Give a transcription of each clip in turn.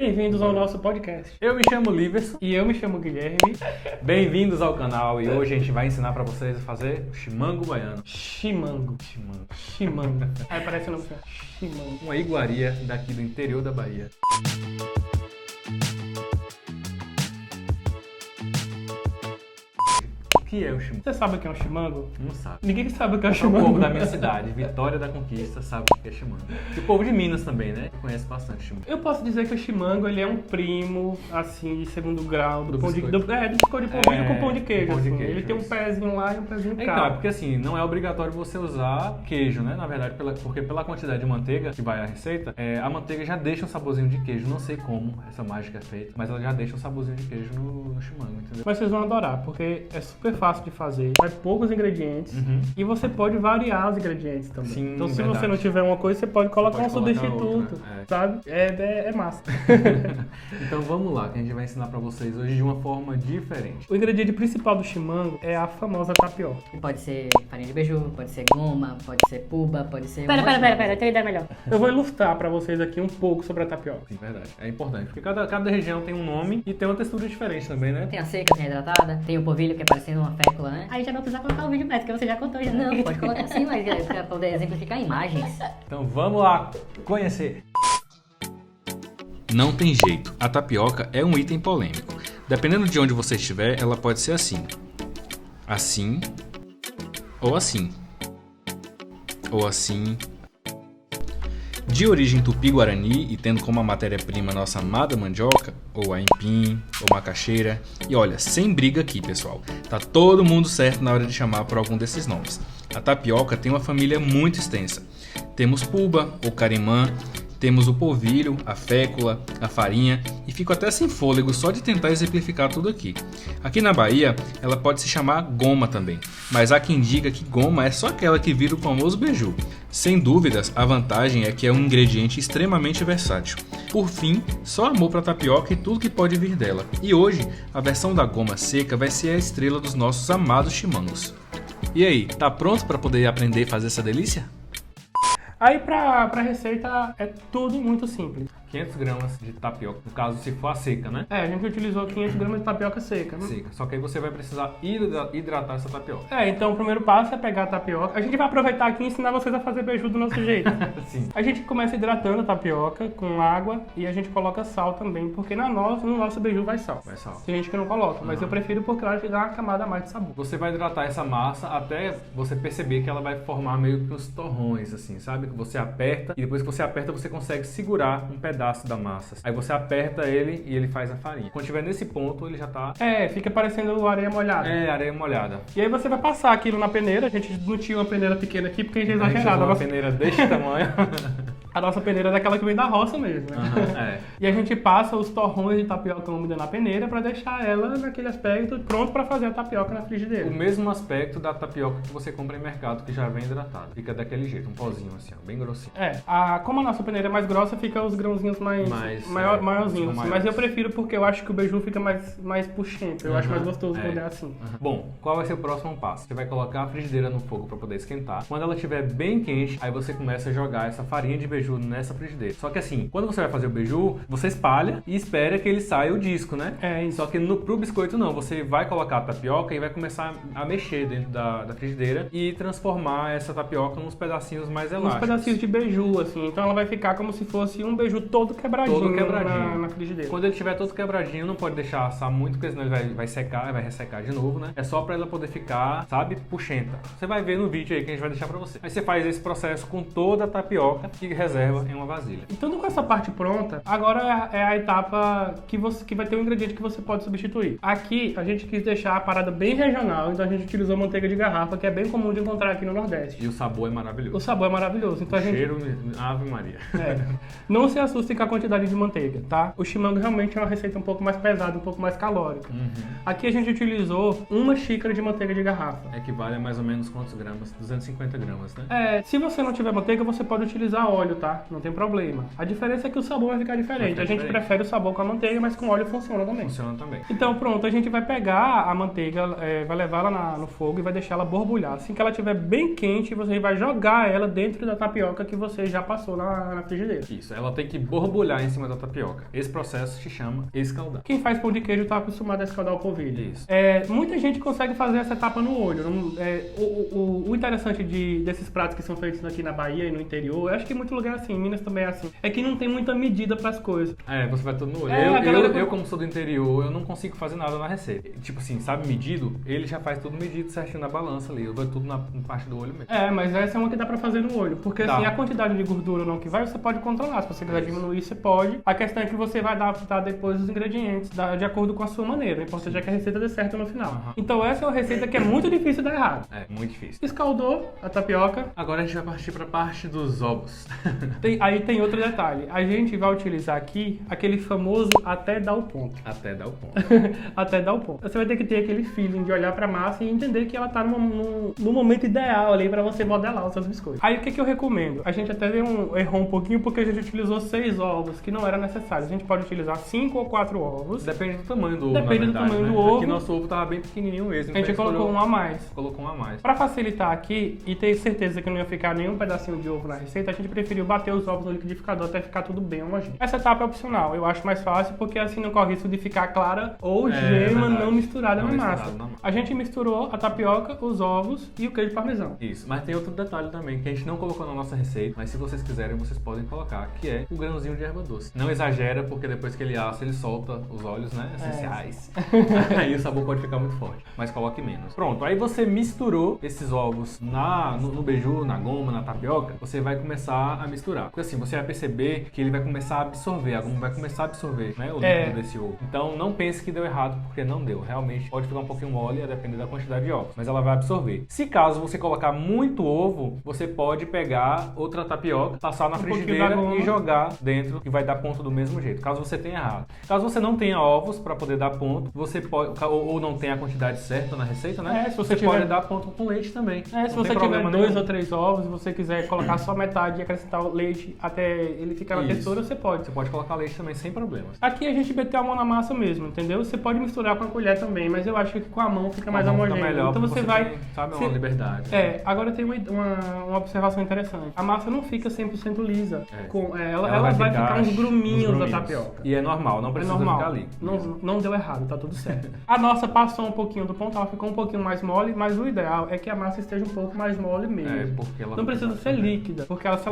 Bem-vindos ao nosso podcast. Eu me chamo Liverson. E eu me chamo Guilherme. Bem-vindos ao canal e hoje a gente vai ensinar pra vocês a fazer o chimango baiano. Chimango. Aí parece o nome assim. Chimango. Uma iguaria daqui do interior da Bahia. O que é o chimango? Você sabe o que é um chimango? Não sabe. Ninguém sabe o que é um O chimango. povo da minha cidade, Vitória da Conquista, sabe o que é chimango. E o povo de Minas também, né? Que conhece bastante chimango. Eu posso dizer que o chimango ele é um primo, assim, de segundo grau do pão de biscoito. do biscoito de polvilho com pão de queijo. Pão de Assim. queijo, Ele tem um isso. pezinho lá e um pezinho cá. Então, é porque assim, não é obrigatório você usar queijo, né? Na verdade, porque pela quantidade de manteiga que vai a receita, a manteiga já deixa um saborzinho de queijo. Não sei como essa mágica é feita, mas ela já deixa um saborzinho de queijo no chimango, entendeu? Mas vocês vão adorar, porque é super fácil de fazer. Vai poucos ingredientes e você pode variar os ingredientes também. Sim, então se verdade. você não tiver uma coisa, você pode colocar um substituto, outra, sabe? É massa. Então vamos lá, que a gente vai ensinar pra vocês hoje de uma forma diferente. O ingrediente principal do chimango é a famosa tapioca. Pode ser farinha de beiju, pode ser goma, pode ser puba, pode ser... Pera, eu tenho ideia melhor. Eu vou ilustrar pra vocês aqui um pouco sobre a tapioca. Sim, verdade. É importante, porque cada região tem um nome e tem uma textura diferente também, né? Tem a seca, tem a hidratada, tem o polvilho que é parecendo uma fécula, né? Aí já não precisa colocar o vídeo mais, porque você já contou já. Não, pode colocar assim, mas é pra poder exemplificar imagens. Então vamos lá conhecer. Não tem jeito, a tapioca é um item polêmico. Dependendo de onde você estiver, ela pode ser assim. Assim. Ou assim. Ou assim. De origem tupi-guarani e tendo como a matéria-prima nossa amada mandioca, ou aipim, ou macaxeira. E olha, sem briga aqui, pessoal. Tá todo mundo certo na hora de chamar por algum desses nomes. A tapioca tem uma família muito extensa. Temos puba, ou carimã, temos o polvilho, a fécula, a farinha e fico até sem fôlego só de tentar exemplificar tudo aqui. Aqui na Bahia, ela pode se chamar goma também, mas há quem diga que goma é só aquela que vira o famoso beiju. Sem dúvidas, a vantagem é que é um ingrediente extremamente versátil. Por fim, só amor para tapioca e tudo que pode vir dela. E hoje, a versão da goma seca vai ser a estrela dos nossos amados chimangos. E aí, tá pronto para poder aprender a fazer essa delícia? Aí pra receita é tudo muito simples. 500 gramas de tapioca, no caso se for a seca, né? A gente utilizou 500 gramas de tapioca seca. Né? Seca. Só que aí você vai precisar hidratar essa tapioca. Então o primeiro passo é pegar a tapioca. A gente vai aproveitar aqui e ensinar vocês a fazer beiju do nosso jeito. Sim. A gente começa hidratando a tapioca com água e a gente coloca sal também, porque no nosso beiju vai sal. Vai sal. Tem gente que não coloca, mas eu prefiro porque eu acho que dá uma camada a mais de sabor. Você vai hidratar essa massa até você perceber que ela vai formar meio que uns torrões, assim, sabe? Que você aperta e depois que você aperta você consegue segurar um pedaço da massa. Aí você aperta ele e ele faz a farinha. Quando estiver nesse ponto, ele já tá... Fica parecendo areia molhada. areia molhada. E aí você vai passar aquilo na peneira. A gente não tinha uma peneira pequena aqui porque a gente é A gente exagerado. usa uma peneira deste tamanho. A nossa peneira é daquela que vem da roça mesmo, né? E a gente passa os torrões de tapioca úmida na peneira pra deixar ela naquele aspecto pronto pra fazer a tapioca na frigideira. O mesmo aspecto da tapioca que você compra em mercado, que já vem hidratada. Fica daquele jeito, um pozinho assim, ó, bem grossinho. Como a nossa peneira é mais grossa, fica os grãozinhos maiorzinhos. maiores. Mas eu prefiro porque eu acho que o beiju fica mais puxento. Eu acho mais gostoso quando é assim. Bom, qual vai ser o próximo passo? Você vai colocar a frigideira no fogo para poder esquentar. Quando ela estiver bem quente, aí você começa a jogar essa farinha de beiju nessa frigideira. Só que assim, quando você vai fazer o beiju, você espalha e espera que ele saia o disco, né? Isso. Só que pro biscoito não, você vai colocar a tapioca e vai começar a mexer dentro da frigideira e transformar essa tapioca nos pedacinhos mais elásticos. Uns pedacinhos de beiju, assim. Então ela vai ficar como se fosse um beiju todo quebradinho, na frigideira. Quando ele estiver todo quebradinho, não pode deixar assar muito, porque senão ele vai secar, vai ressecar de novo, né? É só pra ela poder ficar, sabe, puxenta. Você vai ver no vídeo aí que a gente vai deixar pra você. Aí você faz esse processo com toda a tapioca e reserva em uma vasilha. Então, com essa parte pronta, agora é a etapa que vai ter um ingrediente que você pode substituir. Aqui, a gente quis deixar a parada bem regional, então a gente utilizou manteiga de garrafa, que é bem comum de encontrar aqui no Nordeste. E o sabor é maravilhoso. O sabor é maravilhoso. Então Cheiro, Ave Maria. Não se assustem com a quantidade de manteiga, tá? O chimango realmente é uma receita um pouco mais pesada, um pouco mais calórica. Aqui a gente utilizou 1 xícara de manteiga de garrafa. Equivale a mais ou menos quantos gramas? 250 gramas, né? Se você não tiver manteiga, você pode utilizar óleo, tá? tá? Não tem problema. A diferença é que o sabor vai ficar diferente. A gente prefere o sabor com a manteiga, mas com óleo funciona também. Funciona também. Então pronto, a gente vai pegar a manteiga, vai levar ela no fogo e vai deixar ela borbulhar. Assim que ela estiver bem quente, você vai jogar ela dentro da tapioca que você já passou na frigideira. Isso, ela tem que borbulhar em cima da tapioca. Esse processo se chama escaldar. Quem faz pão de queijo está acostumado a escaldar o polvilho. Isso. Muita gente consegue fazer essa etapa no olho. O interessante desses pratos que são feitos aqui na Bahia e no interior, eu acho que em muito lugar é assim, em Minas também é assim, é que não tem muita medida para as coisas. Você vai tudo no olho. Eu, como sou do interior, eu não consigo fazer nada na receita. Tipo assim, sabe medido? Ele já faz tudo medido certinho na balança ali. Eu vou tudo na parte do olho mesmo. Mas essa é uma que dá pra fazer no olho. Porque assim, a quantidade de gordura ou não que vai, você pode controlar. Se você quiser diminuir, você pode. A questão é que você vai adaptar depois os ingredientes de acordo com a sua maneira. O importante é que a receita dê certo no final. Então essa é uma receita que é muito difícil de dar errado. Muito difícil. Escaldou a tapioca. Agora a gente vai partir pra parte dos ovos. Aí tem outro detalhe. A gente vai utilizar aqui aquele famoso até dar o ponto. Até dar o ponto. Até dar o ponto. Você vai ter que ter aquele feeling de olhar pra massa e entender que ela tá no momento ideal ali pra você modelar os seus biscoitos. Aí o que eu recomendo? A gente até errou um pouquinho porque a gente utilizou 6 ovos, que não era necessário. A gente pode utilizar 5 ou 4 ovos. Depende do tamanho do ovo, Depende do tamanho do ovo. Aqui nosso ovo tava bem pequenininho mesmo. A gente colocou um a mais. Colocou um a mais. Pra facilitar aqui e ter certeza que não ia ficar nenhum pedacinho de ovo na receita, a gente preferiu bater os ovos no liquidificador até ficar tudo bem homogêneo. Essa etapa é opcional. Eu acho mais fácil porque assim não corre risco de ficar clara ou gema não misturada na massa. A gente misturou a tapioca, os ovos e o queijo parmesão. Isso, mas tem outro detalhe também que a gente não colocou na nossa receita, mas se vocês quiserem, vocês podem colocar, que é o grãozinho de erva doce. Não exagera, porque depois que ele assa, ele solta os óleos, né, essenciais. Aí o sabor pode ficar muito forte, mas coloque menos. Pronto, aí você misturou esses ovos no beiju, na goma, na tapioca, você vai começar a misturar. Porque assim, você vai perceber que ele vai começar a absorver, a goma vai começar a absorver, né, o líquido desse ovo. Então não pense que deu errado, porque não deu. Realmente pode ficar um pouquinho mole, a depender da quantidade de ovos, mas ela vai absorver. Se caso você colocar muito ovo, você pode pegar outra tapioca, passar na frigideira e jogar dentro, que vai dar ponto do mesmo jeito, caso você tenha errado. Caso você não tenha ovos para poder dar ponto, você pode, ou não tenha a quantidade certa na receita, né? Se você pode dar ponto com leite também. Se você tiver 2 ou 3 ovos, se você quiser colocar só metade e acrescentar o leite até ele ficar na textura, você pode. Você pode colocar leite também sem problemas. Aqui a gente meteu a mão na massa mesmo, entendeu? Você pode misturar com a colher também, mas eu acho que com a mão fica mais homogêneo. Então você vai... Sabe, uma liberdade. Agora tem uma observação interessante. A massa não fica 100% lisa. Ela vai ficar uns gruminhos da tapioca. E é normal, não precisa ficar ali. Não deu errado, tá tudo certo. A nossa passou um pouquinho do ponto, ela ficou um pouquinho mais mole, mas o ideal é que a massa esteja um pouco mais mole mesmo. Porque ela não precisa ser líquida, porque se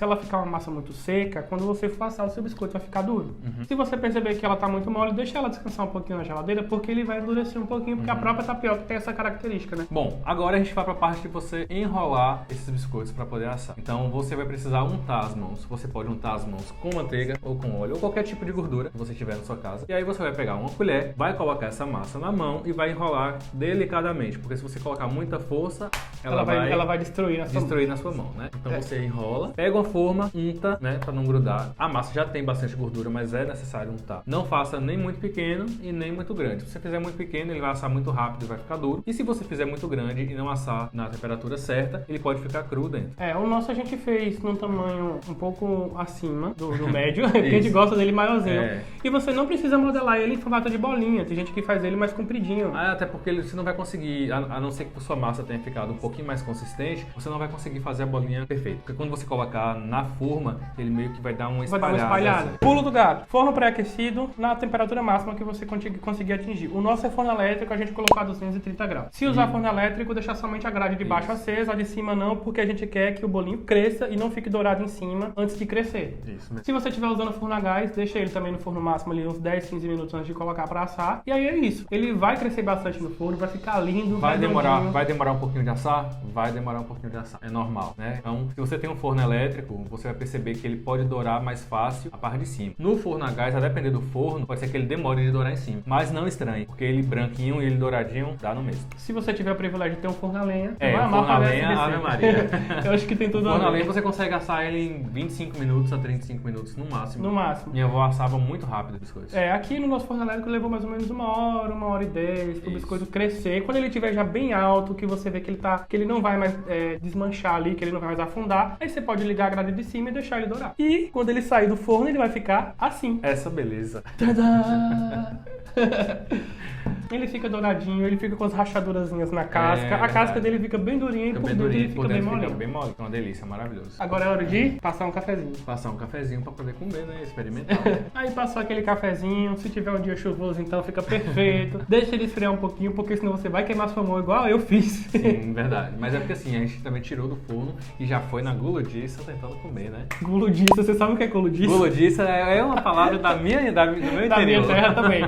ela ficar uma massa muito seca, quando você for assar o seu biscoito vai ficar duro. Se você perceber que ela tá muito mole, deixa ela descansar um pouquinho na geladeira, porque ele vai endurecer um pouquinho, porque a própria tapioca tem essa característica, né? Bom, agora a gente vai pra parte de você enrolar esses biscoitos para poder assar. Então você vai precisar untar as mãos. Você pode untar as mãos com manteiga ou com óleo ou qualquer tipo de gordura que você tiver na sua casa. E aí você vai pegar uma colher, vai colocar essa massa na mão e vai enrolar delicadamente, porque se você colocar muita força, ela vai destruir na sua mão, né? Então você enrola, pega uma forma, unta, né, para não grudar. A massa já tem bastante gordura, mas é necessário untar. Não faça nem muito pequeno e nem muito grande. Se você fizer muito pequeno, ele vai assar muito rápido e vai ficar duro. E se você fizer muito grande e não assar na temperatura certa, ele pode ficar cru dentro. O nosso a gente fez num tamanho um pouco acima do médio, porque a gente gosta dele maiorzinho. E você não precisa modelar ele em formato de bolinha. Tem gente que faz ele mais compridinho. Até porque você não vai conseguir, a não ser que a sua massa tenha ficado um pouquinho mais consistente, você não vai conseguir fazer a bolinha perfeita. Porque quando você colocar na forma, ele meio que vai dar uma espalhada. Assim. Pulo do gato. Forno pré-aquecido na temperatura máxima que você conseguir atingir. O nosso é forno elétrico, a gente colocou a 230 graus. Se usar forno elétrico, deixar somente a grade de baixo acesa, a de cima não, porque a gente quer que o bolinho cresça e não fique dourado em cima antes de crescer. Isso mesmo. Se você estiver usando forno a gás, deixa ele também no forno máximo ali uns 10, 15 minutos antes de colocar para assar. E aí é isso. Ele vai crescer bastante no forno, vai ficar lindo. Vai demorar um pouquinho de assar? Vai demorar um pouquinho de assar. É normal, né? Então, se você tem um forno elétrico, você vai perceber que ele pode dourar mais fácil a parte de cima. No forno a gás, a depender do forno, pode ser que ele demore de dourar em cima. Mas não estranhe, porque ele branquinho e ele douradinho dá no mesmo. Se você tiver o privilégio de ter um forno a lenha, o forno a lenha, Ave Maria. Eu acho que tem tudo a ver. O forno a lenha você consegue assar ele em 25 minutos a 35 minutos no máximo. No máximo. Minha avó assava muito rápido o biscoito. Aqui no nosso forno elétrico levou mais ou menos 1 hora e 10 pro biscoito crescer. Quando ele estiver já bem alto, que você vê que que ele não vai mais desmanchar ali, que ele não vai mais afundar. Aí você pode ligar a grade de cima e deixar ele dourar. E quando ele sair do forno, ele vai ficar assim. Essa beleza. Tadã! Ele fica douradinho, ele fica com as rachadurazinhas na casca. A casca dele fica bem durinha e Fica por bem dentro durinho, ele por fica bem dentro fica molinho. bem mole. Fica uma delícia, maravilhoso. Agora é hora de passar um cafezinho. Passar um cafezinho pra poder comer, né? Experimentar. Aí passou aquele cafezinho, se tiver um dia chuvoso então fica perfeito. Deixa ele esfriar um pouquinho, porque senão você vai queimar sua mão igual eu fiz. Sim, verdade. Mas é porque assim, a gente também tirou do forno e já foi na gulodiça tentando comer, né? Gulodiça, você sabe o que é gulodiça? Gulodiça é uma palavra do meu interior. Da minha terra também.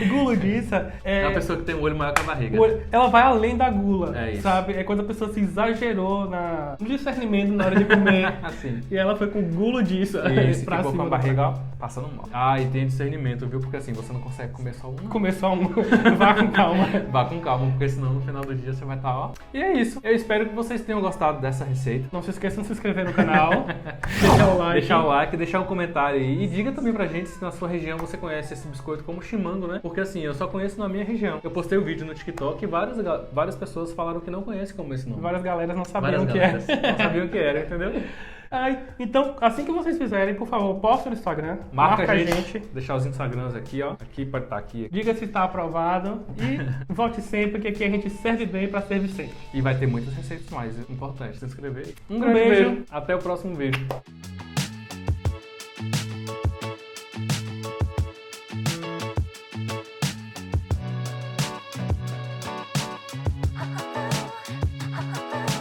Gulodiça É é... uma pessoa que tem um olho maior que a barriga. Ela vai além da gula, É isso. sabe? É quando a pessoa se exagerou no discernimento na hora de comer. Assim. E ela foi com gulodiça Isso, pra ficou com cima. a barriga ó, passando mal. Ah, e tem discernimento, viu? Porque assim, você não consegue comer só um. Comer só um. Vá com calma. Vá com calma, porque senão no final do dia você vai estar, ó. E é isso. Eu espero que vocês tenham gostado dessa receita. Não se esqueçam de se inscrever no canal. Deixar o like. Deixar o like, deixar um comentário aí. E diga também pra gente se na sua região você conhece esse biscoito como chimango, né? Porque assim, eu só conheço na minha região. Eu postei o vídeo no TikTok e várias pessoas falaram que não conhecem como esse nome. Várias galeras não sabiam Várias o que galeras é. não sabiam o que era, entendeu? Ai, então, assim que vocês fizerem, por favor, posta no Instagram. Marca a gente. Deixar os Instagrams aqui, ó. Aqui pode estar aqui. Diga se está aprovado. E volte sempre, que aqui a gente serve bem pra servir sempre. E vai ter muitas receitas mais. É importante se inscrever. Um Um grande beijo. beijo. Até o próximo vídeo.